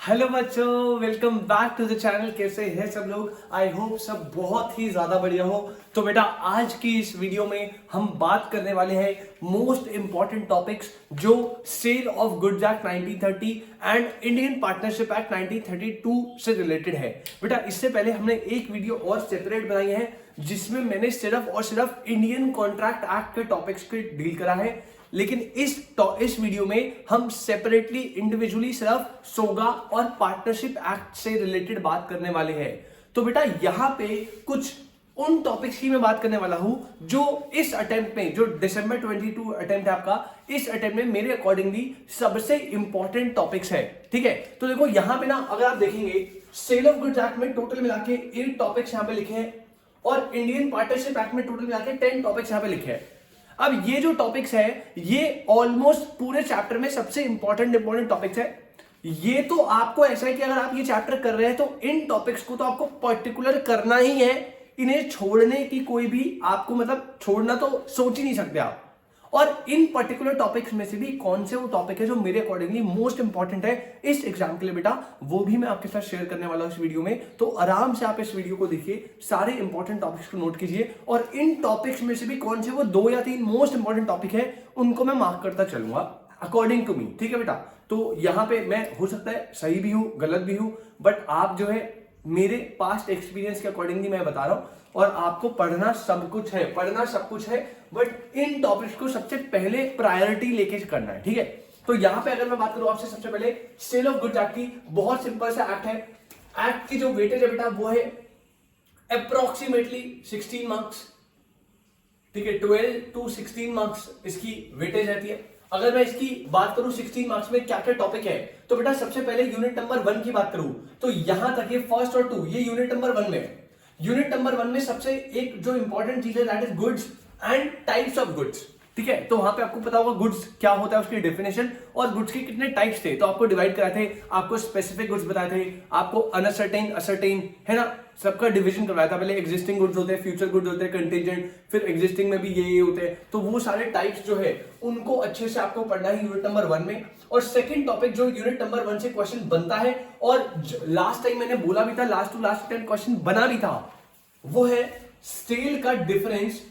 Hello बच्चों, welcome back to the channel. कैसे हैं सब लोग? आई होप सब बहुत ही ज्यादा बढ़िया हो। तो बेटा आज की इस वीडियो में हम बात करने वाले हैं मोस्ट इंपॉर्टेंट टॉपिक्स जो sale of goods act 1930 and Indian partnership act 1932 से रिलेटेड है। बेटा इससे पहले हमने एक वीडियो और सेपरेट बनाई है जिसमें मैंने सिर्फ और सिर्फ इंडियन कॉन्ट्रैक्ट एक्ट के टॉपिक्स के डील करा है, लेकिन इस वीडियो में हम सेपरेटली इंडिविजुअली सिर्फ सोगा और पार्टनरशिप एक्ट से रिलेटेड बात करने वाले हैं। तो बेटा यहां पे कुछ उन टॉपिक्स की मैं बात करने वाला हूं जो इस अटेम्प्ट में, जो दिसंबर 22 अटेम्प्ट है आपका, इस अटेम्प्ट में मेरे अकॉर्डिंगली सबसे इंपॉर्टेंट टॉपिक्स है। ठीक है, तो देखो यहां पे ना अगर आप देखेंगे सेल ऑफ गुड्स एक्ट में टोटल मिला के 8 टॉपिक्स यहां पे लिखे हैं और इंडियन पार्टनरशिप एक्ट में टोटल मिला के 10 टॉपिक्स यहां पे लिखे हैं। अब ये जो टॉपिक्स है ये ऑलमोस्ट पूरे चैप्टर में सबसे इंपॉर्टेंट टॉपिक्स है। ये तो आपको ऐसा है कि अगर आप ये चैप्टर कर रहे हैं तो इन टॉपिक्स को तो आपको पर्टिकुलर करना ही है। इन्हें छोड़ने की कोई भी आपको मतलब छोड़ना तो सोच ही नहीं सकते आप। और इन पर्टिकुलर टॉपिक्स में से भी कौन से वो टॉपिक है जो मेरे अकॉर्डिंगली मोस्ट इंपॉर्टेंट है इस एग्जाम के लिए बेटा, वो भी मैं आपके साथ शेयर करने वाला हूं इस वीडियो में। तो आराम से आप इस वीडियो को देखिए, सारे इंपॉर्टेंट टॉपिक्स को नोट कीजिए और इन टॉपिक्स में से भी कौन से वो 2 या 3 मोस्ट इंपॉर्टेंट टॉपिक है उनको मैं मार्क करता चलूंगा अकॉर्डिंग टू मी। ठीक है बेटा, तो यहां पे मैं हो सकता है सही भी हूं, गलत भी हूं, बट आप जो है मेरे पास्ट एक्सपीरियंस के अकॉर्डिंगली मैं बता रहा हूं और आपको पढ़ना सब कुछ है, बट इन टॉपिक्स को सबसे पहले प्रायोरिटी लेके करना है। ठीक है, तो यहां पे अगर मैं बात करूं आपसे सबसे पहले सेल ऑफ गुड्स एक्ट की, बहुत सिंपल सा एक्ट है। एक्ट की जो वेटेज है बेटा वो है अप्रोक्सीमेटली 16 मार्क्स। ठीक है, 12 to 16 मार्क्स इसकी वेटेज रहती है। अगर मैं इसकी बात करूं 16 मार्क्स में क्या क्या टॉपिक है, तो बेटा सबसे पहले यूनिट नंबर 1 की बात करूं तो यहां तक ये फर्स्ट और 2 ये यूनिट नंबर 1 में है। यूनिट नंबर 1 में सबसे एक जो इंपॉर्टेंट चीज है that is goods and types of goods. ठीक है, तो वहां पे आपको पता होगा गुड्स क्या होता है, उसकी डेफिनेशन और गुड्स के कितने टाइप्स थे। तो आपको डिवाइड कराए थे, आपको स्पेसिफिक गुड्स बताए थे, आपको अनसर्टेन, असर्टेन, है ना, सबका डिवीजन करवाया था। पहले एग्जिस्टिंग गुड्स होते हैं, फ्यूचर गुड्स होते हैं, कंटीजेंट, फिर एग्जिस्टिंग में भी ये होते हैं। तो वो सारे टाइप्स जो है उनको अच्छे से आपको पढ़ना है यूनिट नंबर 1 में। और सेकंड टॉपिक जो यूनिट नंबर 1 से क्वेश्चन बनता है और लास्ट टाइम मैंने बोला भी था, last to last time question बना भी था, वो है सेल का डिफरेंस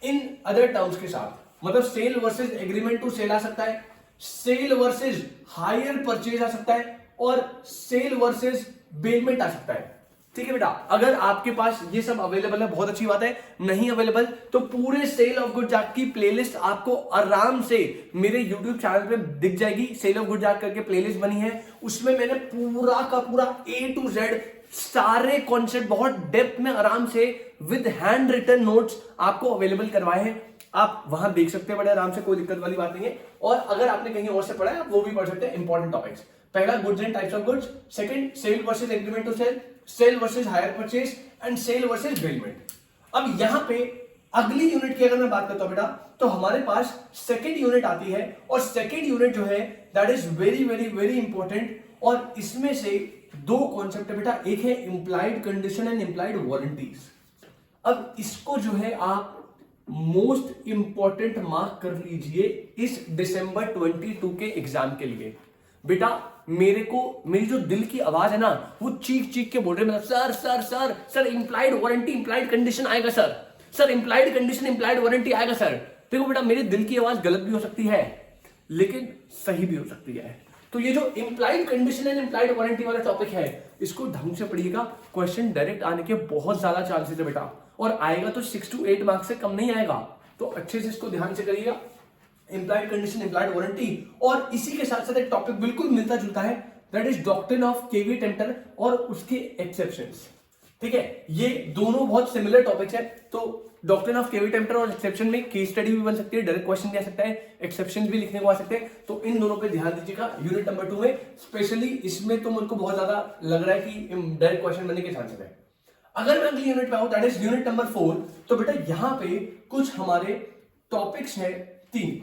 इन अदर टर्म्स के साथ। मतलब sale versus agreement to sell आ सकता है, सेल वर्सेस हायर परचेज आ सकता है और सेल वर्सेस बेलमेंट आ सकता है। ठीक है बेटा, अगर आपके पास ये सब अवेलेबल है बहुत अच्छी बात है, नहीं अवेलेबल तो पूरे सेल ऑफ गुड्स एक्ट की प्लेलिस्ट आपको आराम से मेरे यूट्यूब चैनल पे दिख जाएगी। सेल ऑफ गुड्स एक्ट करके प्लेलिस्ट बनी है, उसमें मैंने पूरा का पूरा A to Z सारे कॉन्सेप्ट बहुत डेप्थ में आराम से विद हैंड रिटन नोट्स आपको अवेलेबल करवाए हैं। आप वहां देख सकते हैं बड़े आराम से, कोई दिक्कत वाली बात नहीं है। और अगर आपने कहीं और से पढ़ा है आप वो भी पढ़ सकते हैं। इंपॉर्टेंट टॉपिक्स, पहला goods and types of goods, second sale versus agreement to sale, sale versus hire purchase and sale versus bailment. अब यहां पे अगली यूनिट की अगर मैं बात करता हूं बेटा, तो हमारे पास सेकंड यूनिट आती है और सेकंड यूनिट जो है that is very very very important. और इसमें से 2 कॉन्सेप्ट है बेटा, एक है implied condition and implied warranties. अब इसको जो है आप मोस्ट इंपॉर्टेंट मार्क कर लीजिए इस दिसंबर 22 के एग्जाम के लिए। बेटा मेरे को मेरी जो दिल की आवाज है ना वो चीख चीख के बोल रहे हैं, sir sir sir sir implied warranty implied condition आएगा sir, sir implied condition implied warranty आएगा सर। देखो बेटा मेरे दिल की आवाज गलत भी हो सकती है लेकिन सही भी हो सकती है। तो ये जो implied condition and implied warranty वाला टॉपिक है इसको ढंग से पढ़िएगा, क्वेश्चन डायरेक्ट आने के बहुत ज्यादा चांसेस है बेटा, और आएगा तो 6 to 8 मार्क्स से कम नहीं आएगा। तो अच्छे से इसको ध्यान से करिएगा, इंप्लाइड कंडीशन इंप्लाइड वारंटी। और इसी के साथ साथ एक टॉपिक बिल्कुल मिलता जुलता है that is doctrine of caveat emptor और उसके एक्सेप्शंस। ठीक है, ये दोनों बहुत सिमिलर टॉपिक्स है। तो डॉक्ट्रिन ऑफ केवी टेम्पटर और एक्सेप्शन में केस स्टडी भी बन सकती है, डायरेक्ट क्वेश्चन भी आ सकता है, एक्सेप्शन भी लिखने को आ सकते हैं। तो इन दोनों पे ध्यान दीजिएगा यूनिट नंबर 2 में स्पेशली। इसमें तो मुझको बहुत ज्यादा लग रहा है कि डायरेक्ट क्वेश्चन बनने के चांसेस है। अगर मैं अगली यूनिट पे आऊं दैट इज यूनिट नंबर 4, तो बेटा यहां पे कुछ हमारे टॉपिक्स है 3।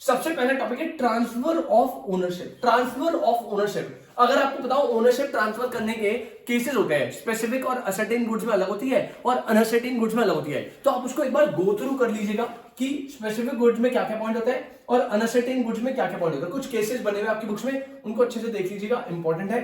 सबसे पहला टॉपिक है transfer of ownership. Transfer of ownership, अगर आपको बताओ ओनरशिप ट्रांसफर करने के केसेस होते हैं, स्पेसिफिक और असर्टेन गुड्स में अलग होती है और अनअसर्टेन गुड्स में अलग होती है। तो आप उसको एक बार गो थ्रू कर लीजिएगा, कि स्पेसिफिक गुड्स में क्या क्या पॉइंट होता है और अनसर्टेन गुड्स में क्या क्या पॉइंट होता है। कुछ केसेस बने हुए आपकी बुक्स में, उनको अच्छे से देख लीजिएगा, इंपॉर्टेंट है।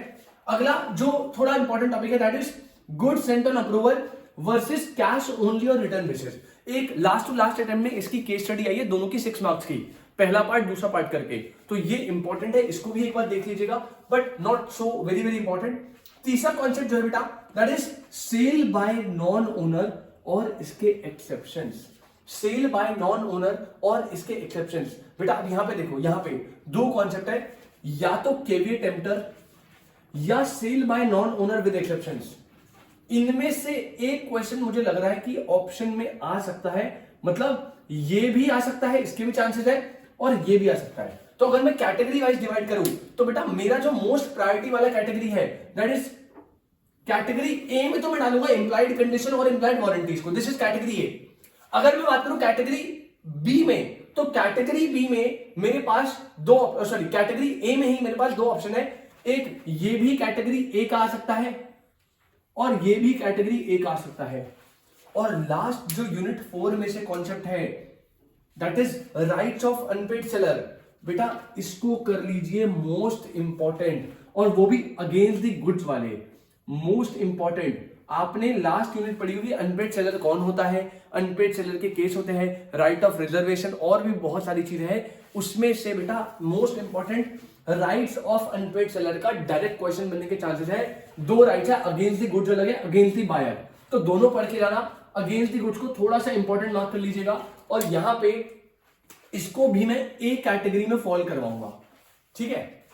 अगला जो थोड़ा इंपॉर्टेंट टॉपिक है that is goods Saint on approval versus cash only और रिटर्न बेसिस। एक लास्ट टू लास्ट अटेम्प्ट में इसकी केस स्टडी आई है, दोनों की 6 मार्क्स की, पहला पार्ट दूसरा पार्ट करके, तो ये इंपॉर्टेंट है, इसको भी एक बार देख लीजिएगा, but not so very very important. तीसरा कॉन्सेप्ट जो है बेटा that is sale by non owner और इसके exceptions. Sale by non owner और इसके एक्सेप्शंस। बेटा अब यहां पे देखो, यहां पे दो कॉन्सेप्ट है, या तो केवीएट टेम्पटर या sale by non owner with exceptions. इनमें से एक क्वेश्चन मुझे लग रहा है कि ऑप्शन में आ सकता है, मतलब ये भी आ सकता है, इसके भी चांसेस है, और ये भी आ सकता है। तो अगर मैं कैटेगरी वाइज डिवाइड करूं तो बेटा मेरा जो मोस्ट प्रायोरिटी वाला कैटेगरी है दैट इज कैटेगरी ए में, तो मैं डालूंगा इंप्लाइड कंडीशन और इंप्लाइड वारंटीज को, दिस इज कैटेगरी ए। अगर मैं बात करूं कैटेगरी बी में, तो कैटेगरी बी में मेरे पास कैटेगरी ए में ही मेरे पास दो ऑप्शन है, एक ये भी कैटेगरी ए का आ सकता है और ये भी कैटेगरी ए का आ सकता है। और लास्ट जो यूनिट 4 में से कॉन्सेप्ट है that is rights of unpaired seller. बेटा इसको कर लीजिए मोस्ट इंपॉर्टेंट, और वो भी अगेंस्ट द गुड्स वाले, मोस्ट इंपॉर्टेंट। आपने लास्ट यूनिट पढ़ी होगी अनपेड सेलर कौन होता है, अनपेड सेलर के केस होते हैं, राइट ऑफ रिजर्वेशन और भी बहुत सारी चीजें हैं, उसमें से बेटा most important rights of unpaired seller का डायरेक्ट क्वेश्चन बनने के चांसेस है। दो राइट्स है, अगेंस्ट द गुड्स अलग है, अगेंस्ट द बायर, तो दोनों पढ़ के जाना। अगेंस्ट द गुड्स को थोड़ा सा इंपॉर्टेंट मार्क कर लीजिएगा, और यहां पे इसको भी मैं ए कैटेगरी में फॉल करवाऊंगा, ठीक है।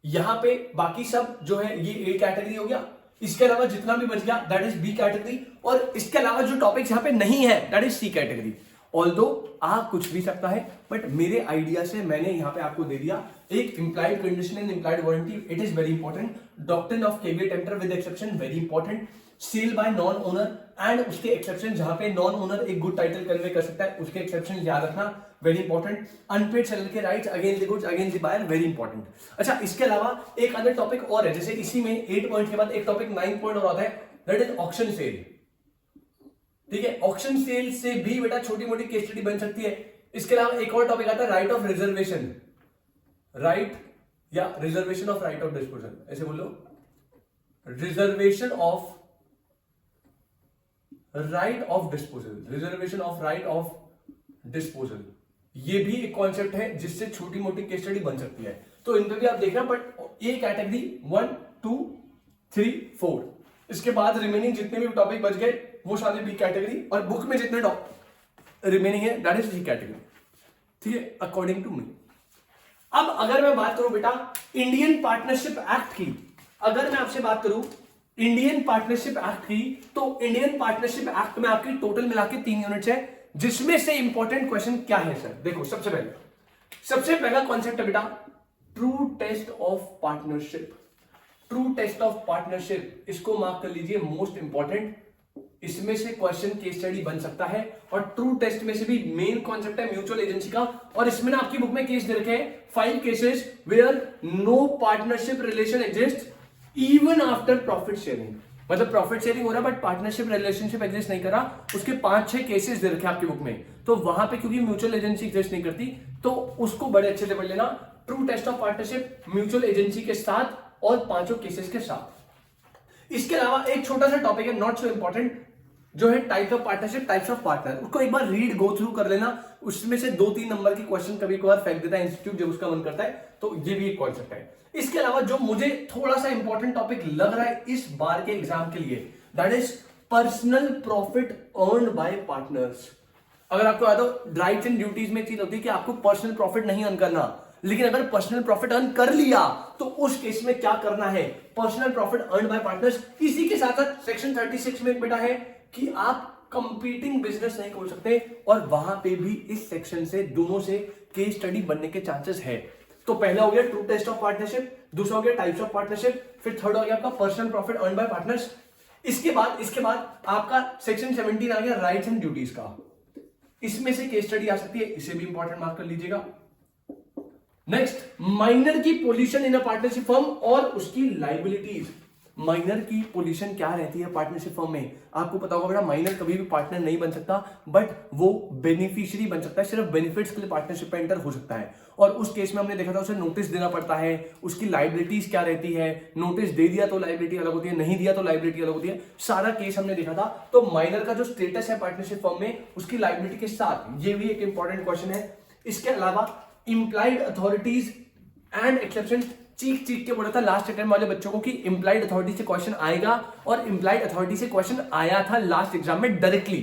यहां पे बाकी सब जो है ये ए कैटेगरी हो गया, इसके अलावा जितना भी बच गया दैट इज बी कैटेगरी, और इसके अलावा जो टॉपिक्स यहां पे नहीं है that is C category. Although आ कुछ भी सकता है, बट मेरे आइडिया से मैंने यहां पे आपको दे दिया एक implied condition and implied warranty, it is very important. Doctrine of caveat emptor with exception very important. Sale by non owner and उसके एक्सेप्शन, जहां पे नॉन ओनर एक गुड टाइटल कन्वे कर सकता है, उसके एक्सेप्शन याद रखना, वेरी इंपॉर्टेंट। अनपेड सेलर के rights against the goods against the buyer, very important. अच्छा, इसके अलावा एक अदर टॉपिक और है, जैसे इसी में 8 पॉइंट के बाद एक टॉपिक 9 पॉइंट और आता है दैट इज ऑक्शन सेल, ठीक है। ऑक्शन सेल से भी बेटा छोटी मोटी केस स्टडी बन सकती है। इसके अलावा एक और टॉपिक आता है राइट ऑफ रिजर्वेशन, राइट या reservation of right of disposal, ऐसे बोलो, reservation of right of disposal, reservation of right of disposal, ये भी एक कॉन्सेप्ट है जिससे छोटी मोटी केस स्टडी बन सकती है। तो इन पे भी आप देखना, बट ये कैटेगरी 1 2 3 4, इसके बाद रिमेनिंग जितने भी टॉपिक बच गए वो सारे बी कैटेगरी, और बुक में जितने रिमेनिंग है दैट इज सी कैटेगरी, ठीक है, अकॉर्डिंग टू मी। अब अगर मैं बात करूं बेटा इंडियन पार्टनरशिप एक्ट की, अगर मैं आपसे बात करूं इंडियन पार्टनरशिप एक्ट की, तो इंडियन पार्टनरशिप एक्ट में आपकी टोटल मिला के 3 यूनिट्स है, जिसमें से इंपॉर्टेंट क्वेश्चन क्या है सर। देखो सबसे पहला कॉन्सेप्ट है बेटा true test of partnership. True test of partnership, इसको मार्क कर लीजिए, मोस्ट इंपॉर्टेंट। इसमें से क्वेश्चन केस स्टडी बन सकता है, और ट्रू टेस्ट में से भी मेन कॉन्सेप्ट है म्यूचुअल एजेंसी का, और इसमें ना आपकी बुक में केस दे रखे हैं 5 cases where no partnership relation exist even after profit sharing. मतलब प्रॉफिट शेयरिंग हो रहा है बट पार्टनरशिप रिलेशनशिप एग्जिस्ट नहीं कर रहा, उसके 5-6 केसेस दे रखे आपकी बुक में। तो वहां पे क्योंकि म्यूचुअल एजेंसी एग्जिस्ट नहीं करती, तो उसको बड़े अच्छे से पढ़ लेना, true test of partnership mutual agency के साथ और 5 केसेस के साथ। इसके अलावा एक छोटा सा टॉपिक है नॉट सो इंपॉर्टेंट, जो है types of partnership, types of partner, उसको एक बार रीड गो थ्रू कर लेना, उसमें से 2-3 नंबर की क्वेश्चन कभी कभार फेंक देता है इंस्टीट्यूट जब उसका मन करता है, तो ये भी एक कॉन्सेप्ट है। इसके अलावा जो मुझे थोड़ा सा इंपॉर्टेंट टॉपिक लग रहा है इस बार के एग्जाम के लिए that is personal profit earned bye partners. अगर आपको याद हो राइट्स एंड ड्यूटीज में एक चीज होती है कि आपको पर्सनल प्रॉफिट नहीं अर्न करना, लेकिन अगर पर्सनल प्रॉफिट अर्न कर लिया तो उस केस में क्या करना है, personal profit earn by partners. इसी के साथ साथ सेक्शन 36 में एक बेटा है कि आप कंपीटिंग बिजनेस नहीं खोल सकते, और वहां पे भी इस सेक्शन से दोनों से केस स्टडी बनने के चांसेस है। तो पहला हो गया ट्रू टेस्ट ऑफ पार्टनरशिप, दूसरा हो गया टाइप्स ऑफ पार्टनरशिप, फिर थर्ड हो गया आपका personal profit earn by partners. इसके बाद आपका सेक्शन 17 आ गया राइट्स एंड ड्यूटीज का, इसमें से केस स्टडी आ सकती है, इसे भी इंपॉर्टेंट मार्क कर लीजिएगा। नेक्स्ट, माइनर की position in a partnership firm और उसकी लायबिलिटीज। माइनर की पोजीशन क्या रहती है पार्टनरशिप फर्म में। आपको पता होगा बेटा माइनर कभी भी पार्टनर नहीं बन सकता, बट वो बेनिफिशियरी बन सकता है, सिर्फ बेनिफिट्स के लिए पार्टनरशिप में एंटर हो सकता है। और उस केस में हमने देखा था उसे नोटिस देना पड़ता है, उसकी लाइबिलिटीज क्या रहती है, नोटिस दे दिया तो लाइबिलिटी अलग होती है, नहीं दिया तो लाइबिलिटी अलग होती है, सारा केस हमने देखा था। तो माइनर का जो स्टेटस है पार्टनरशिप फर्म में उसकी लाइबिलिटी के साथ, ये भी एक इंपॉर्टेंट क्वेश्चन है। इसके अलावा इंप्लाइड अथॉरिटीज एंड एक्सेप्शन, चीख चीख के बोला था लास्ट अटेम्प्ट वाले बच्चों को कि इंप्लाइड अथॉरिटी से क्वेश्चन आएगा, और इंप्लाइड अथॉरिटी से क्वेश्चन आया था लास्ट एग्जाम में डायरेक्टली।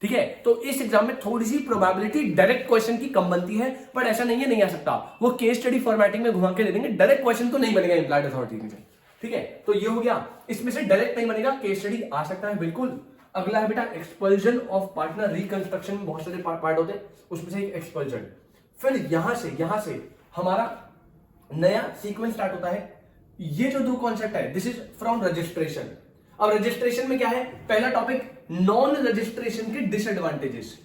ठीक है, तो इस एग्जाम में थोड़ी सी प्रोबेबिलिटी डायरेक्ट क्वेश्चन की कम बनती है, बट ऐसा नहीं है नहीं आ सकता, वो केस स्टडी फॉर्मेटिंग में घुमा के दे देंगे, डायरेक्ट क्वेश्चन तो नहीं बनेगा इंप्लाइड अथॉरिटी से। ठीक है, तो ये हो गया, इसमें से डायरेक्ट नहीं बनेगा, केस स्टडी आ सकता है बिल्कुल। अगला है बेटा एक्सपल्जन ऑफ पार्टनर, रिकंस्ट्रक्शन में बहुत सारे पार्ट होते हैं, उसमें से एक एक्सपल्जन। फिर यहां से हमारा नया सीक्वेंस स्टार्ट होता है। ये जो दो कॉन्सेप्ट है, दिस इज फ्रॉम रजिस्ट्रेशन। अब रजिस्ट्रेशन में क्या है, पहला टॉपिक नॉन रजिस्ट्रेशन के डिसएडवांटेजेस।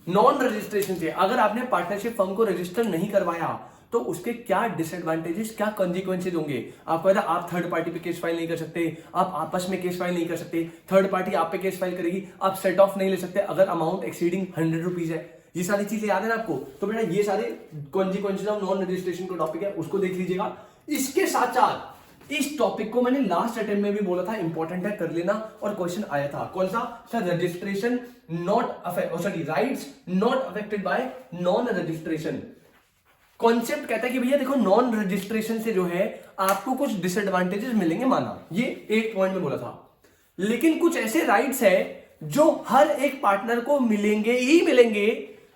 नॉन रजिस्ट्रेशन से अगर आपने पार्टनरशिप फर्म को रजिस्टर नहीं करवाया तो उसके क्या डिसएडवांटेजेस, क्या कॉन्सिक्वेंसेज होंगे। आपको पता, आप थर्ड पार्टी पे केस फाइल नहीं कर सकते, आप आपस में केस फाइल नहीं कर सकते, थर्ड पार्टी आप पे केस फाइल करेगी, आप सेट ऑफ नहीं ले सकते अगर अमाउंट एक्सीडिंग 100 रुपीज है। ये सारी चीजें याद है ना आपको, तो बेटा ये सारे कॉन्सिक्वेंसेज ऑफ नॉन रजिस्ट्रेशन का टॉपिक है, उसको देख लीजिएगा। इसके साथ साथ इस टॉपिक को मैंने लास्ट अटेम्प्ट में भी बोला था, इंपॉर्टेंट है, कर लेना, और क्वेश्चन आया था कौन सा sir, registration not affect, sorry rights not affected by non registration. Concept कहता है कि भैया देखो नॉन रजिस्ट्रेशन से जो है आपको कुछ डिसएडवांटेजेस मिलेंगे, माना ये एक पॉइंट में बोला था, लेकिन कुछ ऐसे राइट्स है जो हर एक पार्टनर को मिलेंगे ही मिलेंगे,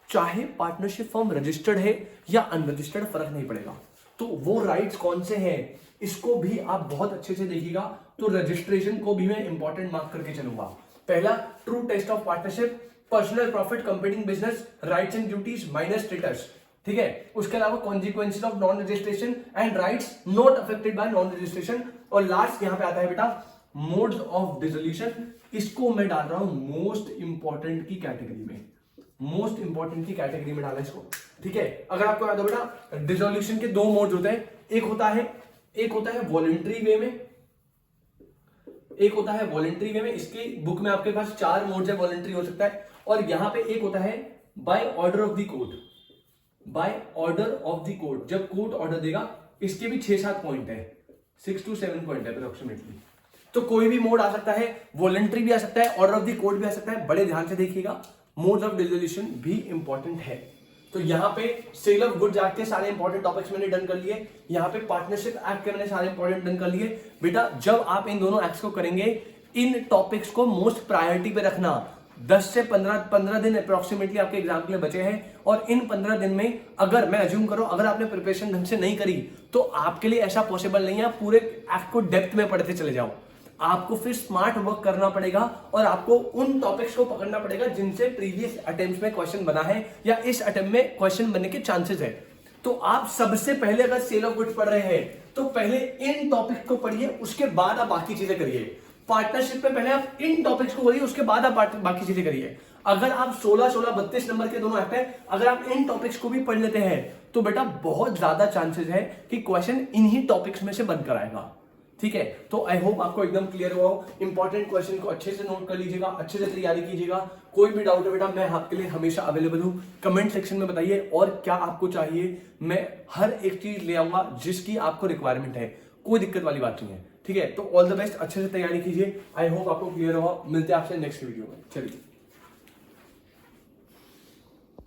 चाहे पार्टनरशिप फर्म रजिस्टर्ड है या अनरजिस्टर्ड, फर्क नहीं पड़ेगा। तो वो राइट्स कौन से हैं, इसको भी आप बहुत अच्छे से देखिएगा। तो रजिस्ट्रेशन को भी मैं इंपॉर्टेंट मार्क करके चलूंगा। पहला, true test of partnership, personal profit, competing business, rights and duties, minor status. ठीक है, उसके अलावा consequences of non registration and rights not affected by non registration, और लास्ट यहां पे आता है बेटा मोड्स ऑफ डिसोल्यूशन। इसको मैं डाल रहा हूं मोस्ट इंपॉर्टेंट की कैटेगरी में, मोस्ट इंपॉर्टेंट की कैटेगरी में डाला इसको। ठीक है, अगर आपको याद हो बेटा डिसोल्यूशन के दो मोड्स होते हैं, एक होता है वॉलंटरी वे में, एक होता है वॉलंटरी वे में। इसकी बुक में आपके पास 4 मोड्स है, वॉलंटरी हो सकता है, और यहां पे एक होता है by order of the court, by order of the court, जब कोर्ट ऑर्डर देगा। इसके भी 6-7 पॉइंट है, 6 to 7 पॉइंट है अप्रोक्सीमेटली। तो कोई भी मोड आ सकता है, वॉलंटरी भी आ सकता है, ऑर्डर ऑफ द कोर्ट भी आ सकता है, बड़े ध्यान से देखिएगा। मोड्स ऑफ डिसोल्यूशन भी इंपॉर्टेंट है। तो यहाँ पे सेल ऑफ गुड्स एक्ट के सारे इंपॉर्टेंट टॉपिक्स मैंने डन कर लिए, यहाँ पे पार्टनरशिप एक्ट के मैंने सारे इंपॉर्टेंट डन कर लिए। बेटा जब आप इन दोनों एक्ट्स को करेंगे, इन टॉपिक्स को मोस्ट प्रायोरिटी पे रखना। 10 से 15 दिन अप्रोक्सीमेटली आपके एग्जाम के लिए बचे हैं, और इन 15 दिन में अगर मैं अज्यूम करो अगर आपने प्रिपरेशन ढंग से नहीं करी तो आपके लिए ऐसा पॉसिबल नहीं है पूरे एक्ट को डेप्थ में पढ़ते चले जाओ। आपको फिर स्मार्ट वर्क करना पड़ेगा, और आपको उन टॉपिक्स को पकड़ना पड़ेगा जिनसे प्रीवियस अटेम्प्ट में क्वेश्चन बना है या इस अटेम्प्ट में क्वेश्चन बनने के चांसेस है। तो आप सबसे पहले अगर सेल ऑफ गुड्स पढ़ रहे हैं तो पहले इन टॉपिक को पढ़िए, उसके बाद आप बाकी चीजें करिए। पार्टनरशिप में पहले आप इन टॉपिक्स को करिए, उसके बाद आप बाकी चीजें करिए। अगर आप 16, 32 नंबर के दोनों एक्ट है, अगर आप इन टॉपिक्स को भी पढ़ लेते हैं तो बेटा बहुत ज्यादा चांसेस है कि क्वेश्चन इन्हीं टॉपिक्स में से बनकर आएगा। ठीक है, तो आई होप आपको एकदम क्लियर हुआ हो। इंपॉर्टेंट क्वेश्चन को अच्छे से नोट कर लीजिएगा, अच्छे से तैयारी कीजिएगा। कोई भी डाउट है बेटा मैं आपके लिए हमेशा अवेलेबल हूं, कमेंट सेक्शन में बताइए और क्या आपको चाहिए, मैं हर एक चीज ले आऊंगा जिसकी आपको रिक्वायरमेंट है, कोई दिक्कत वाली बात नहीं है। ठीक है, तो ऑल द बेस्ट, अच्छे से तैयारी कीजिए। आई होप आपको क्लियर हुआ। मिलते हैं आपसे नेक्स्ट वीडियो में, चलिए।